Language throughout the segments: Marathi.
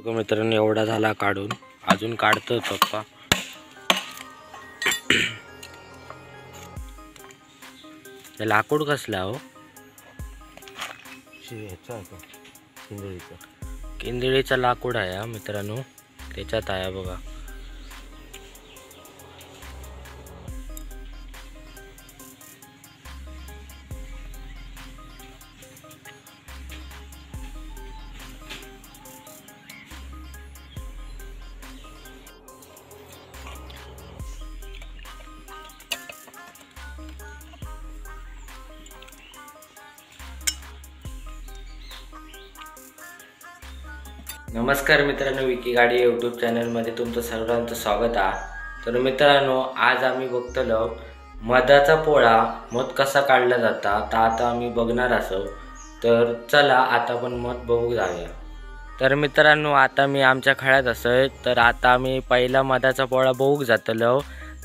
बघा मित्रांनो, एवढा झाला काढून, अजून काढतोय पप्पा. हे लाकूड कसला हो? किंदळीचा लाकूड आहे मित्रांनो, त्याच्यात आहे बघा. नमस्कार मित्रांनो, विकी गाडी यूट्यूब चॅनलमध्ये तुमचं सर्वांचं स्वागत आहे. तर मित्रांनो, आज आम्ही बघतलो मधाचा पोळा मध कसा काढला जाता, तर आता आम्ही बघणार असो. तर चला आता आपण मध बघू जाऊया. तर मित्रांनो, आता मी आमच्या खळ्यात असोय. तर आता आम्ही पहिला मधाचा पोळा बघू जातलो.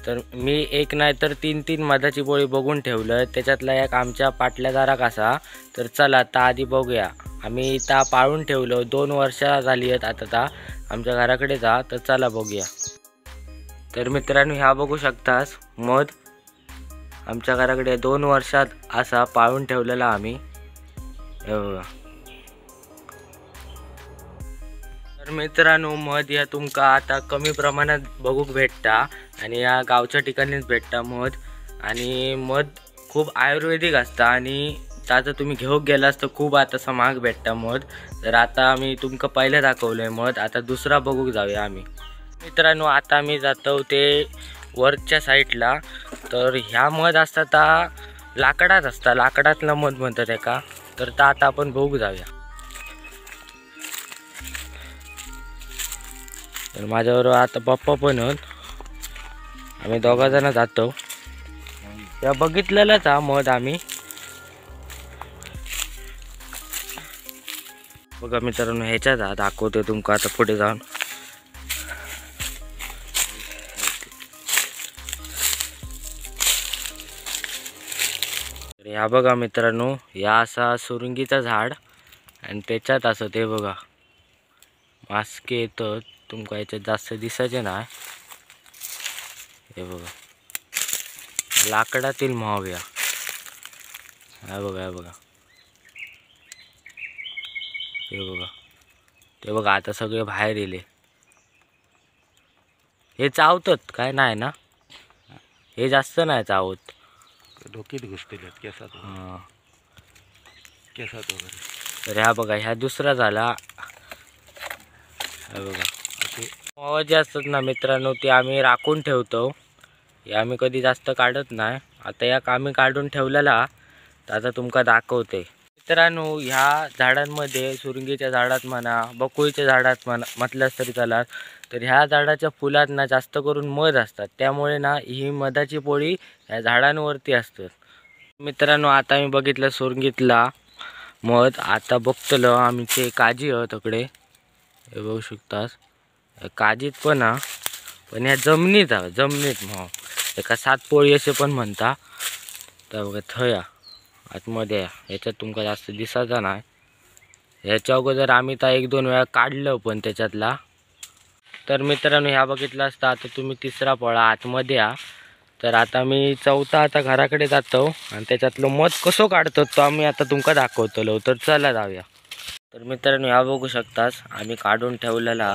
तर मी एक नाही तर तीन मधाची पोळी बघून ठेवलं, त्याच्यातला एक आमच्या पाटल्यादाराक असा. तर चला आता आधी बघूया. आम्ही इथं पाळून ठेवलं, 2 वर्ष झाली आहेत आता आमच्या घराकडे जा. तर चला बघूया. तर मित्रांनो, ह्या बघू शकतास मध आमच्या घराकडे 2 वर्षात असा पाळून ठेवलेला आम्ही. बघा. तर मित्रांनो, मध या तुमका आता कमी प्रमाणात बघूक भेटता आणि या गावच्या ठिकाणीच भेटता मध. आणि मध खूप आयुर्वेदिक असता आणि त्याचं तुम्ही घेऊन गेलास तर खूप आता महाग भेटता मध. तर आता आम्ही तुमका पहिलं दाखवलंय मध, आता दुसरा बघूक जाऊया आम्ही. मित्रांनो, आता आम्ही जातो ते वरच्या साईडला. तर ह्या मध असता ता लाकडात असता, लाकडातला मध म्हणतात एका. तर ता आता आपण बघू जाऊया. तर माझ्याबरोबर आता पप्पा पण होत, आम्ही 2 जण जातो. या बघितलेलाच हा मध आम्ही. बघा मित्रांनो, ह्याच्यात दाखवतो तुमका आता पुढे जाऊन. तर ह्या बघा मित्रांनो, या असा सुरुंगीचा झाड आणि त्याच्यात असं ते बघा मास्के येतं. तुमका याच्यात जास्त दिसायचे नाही. हे बघा लाकडातील महाव्या. हा बघा, हे बघा, ते बघा आता सगळे बाहेर येले. हे चावतात काय नाही ना, हे जास्त नाही चावत. डोक्यात घुसतेल्यात केसात वगैरे. तर ह्या बघा, ह्या दुसरा झाला. हे बघा असे मावा जे असतात ना मित्रांनो, ते आम्ही राखून ठेवतो. हे आम्ही कधी जास्त काढत नाही. आता या आम्ही काढून ठेवलेला, तर आता तुमका दाखवते. मित्रांनो, ह्या झाडांमध्ये सुरुंगीच्या झाडात म्हणा, बकुळीच्या झाडात म्हणा म्हटलंच तरी चालत. तर ह्या झाडाच्या फुलात ना जास्त करून मध असतात, त्यामुळे ना ही मधाची पोळी ह्या झाडांवरती असतात. मित्रांनो, आता आम्ही बघितलं सुरुंगीतला मध. आता बघतलो आम्ही ते काजी तकडे. हे बघू शकतास, काजीत पण पण ह्या जमिनीत जमिनीत एका 7 पोळी असे पण म्हणता. तर बघा थया आतमध्ये ह्याच्यात तुमका जास्त दिसायचा नाही. ह्याच्या अगोदर आम्ही तर 1-2 वेळा काढलं पण त्याच्यातला. तर मित्रांनो, ह्या बघितलं असता आता तुम्ही तिसरा पोळा आतमध्ये तर आता मी चौथा आता घराकडे जातो आणि त्याच्यातलं मध कसं काढतो तो आम्ही आता तुमका दाखवतो. तर चला जाऊया. तर मित्रांनो, ह्या बघू शकतास आम्ही काढून ठेवलेला.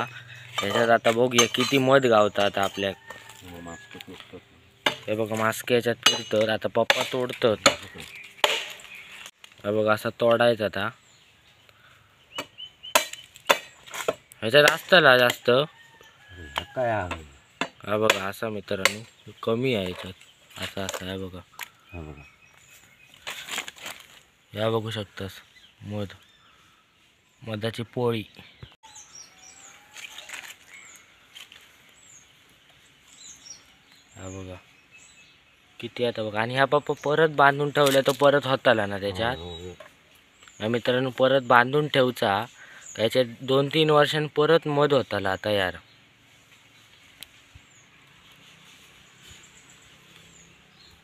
ह्याच्यात आता बघूया किती मध गावतात आपल्या. हे बघा मास्क याच्यात फिरतं. आता पप्पा तोडतात. हे बघा असं तोडायचं आता. ह्याच्यात असतं जास्त काय. हा बघा असा मित्रांनो कमी आहे ह्याच्यात. असं असं आहे बघा. ह्या बघू शकतास मधाची पोळी. हा बघा किती आता बघा. आणि ह्या पप्पा परत बांधून ठेवल्या तर परत होताला ना त्याच्यात. मित्रांनो, परत बांधून ठेवचा त्याच्यात 2-3 वर्षांनी परत मध होताला तयार.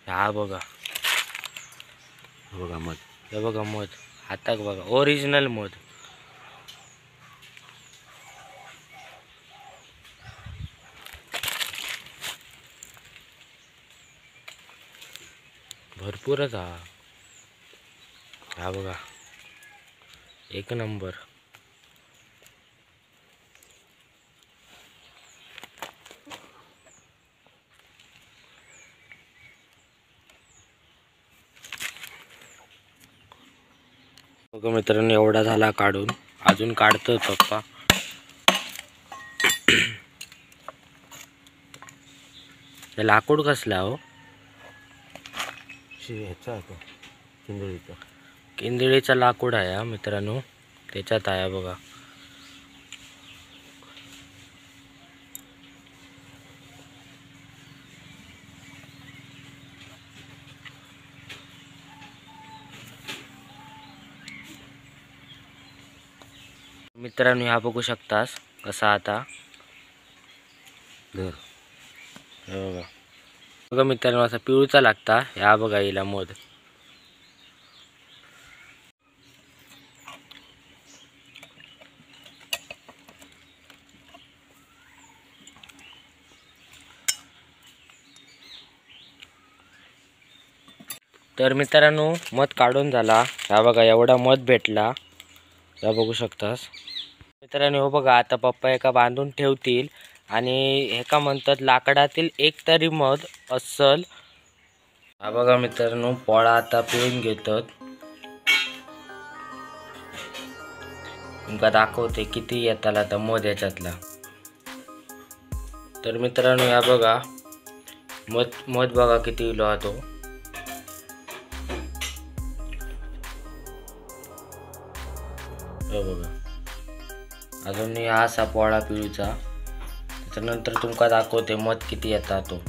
हा बघा मध. हे बघा मध हाताक बघा, ओरिजिनल मध. भरपूरच हा बघा, एक नंबर. बघा मित्रांनो, एवढा झाला काढून, अजून काढतो पप्पा. हे लाकूड कसला हो? ह्याचा आहे तो, किंदळीचा. किंदळीचा लाकूड आहे हा मित्रांनो, त्याच्यात आहे बघा. मित्रांनो ह्या बघू शकतास कसा आता धर. हे बघा. बघा मित्रांनो, असा पिवळचा लागता. ह्या बघा हिला मध. तर मित्रांनो, मध काढून झाला. ह्या बघा एवढा मध भेटला, ह्या बघू शकतास मित्रांनो. हो बघा, आता पप्पा एका बांधून ठेवतील आणि एका म्हणतात लाकडातील एक तरी मध अस्सल. हा बघा मित्रांनो, पोळा आता पिळून घेतात. तुमका दाखवते किती येताला आता मध याच्यातला. तर मित्रांनो या बघा, मध बघा किती किलो हा तो. बघा अजून हा असा पोळा पिळूचा. त्याच्यानंतर तुमका दाखवते मध किती येता तो.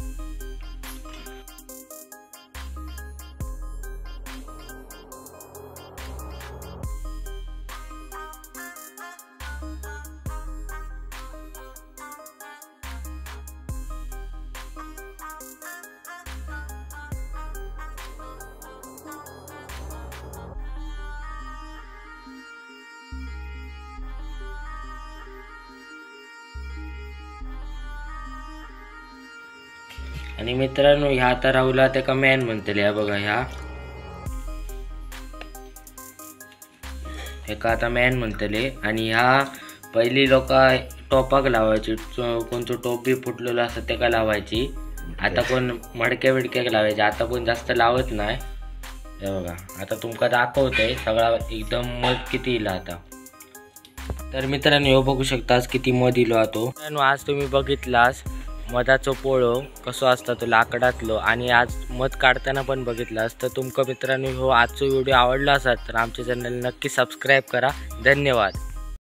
आणि मित्रांनो ह्या आता राहुला त्याका मॅन म्हणतले. ह्या बघा, ह्या आता मॅन म्हणतले. आणि ह्या पहिली लोक टोपाक लावायची, कोणतं टोप बी फुटलेलं असतं त्याका लावायची. आता कोण मडक्या बिडक्याक लावायचे, आता कोण जास्त लावत नाही. हे बघा, आता तुमका दाखवतंय सगळा एकदम मध किती इला आता. तर मित्रांनो ह्यो बघू शकतास किती मध इलो हा तो. मित्रांनो आज तुम्ही बघितलास मधाचो पोळो कसो असता तो लाकडातलो, आणि आज मध काढताना पण बघितलास. तर तुमका मित्रांनो हो आजचो व्हिडिओ आवडला असाल तर आमच्या चॅनल नक्की सबस्क्राईब करा. धन्यवाद.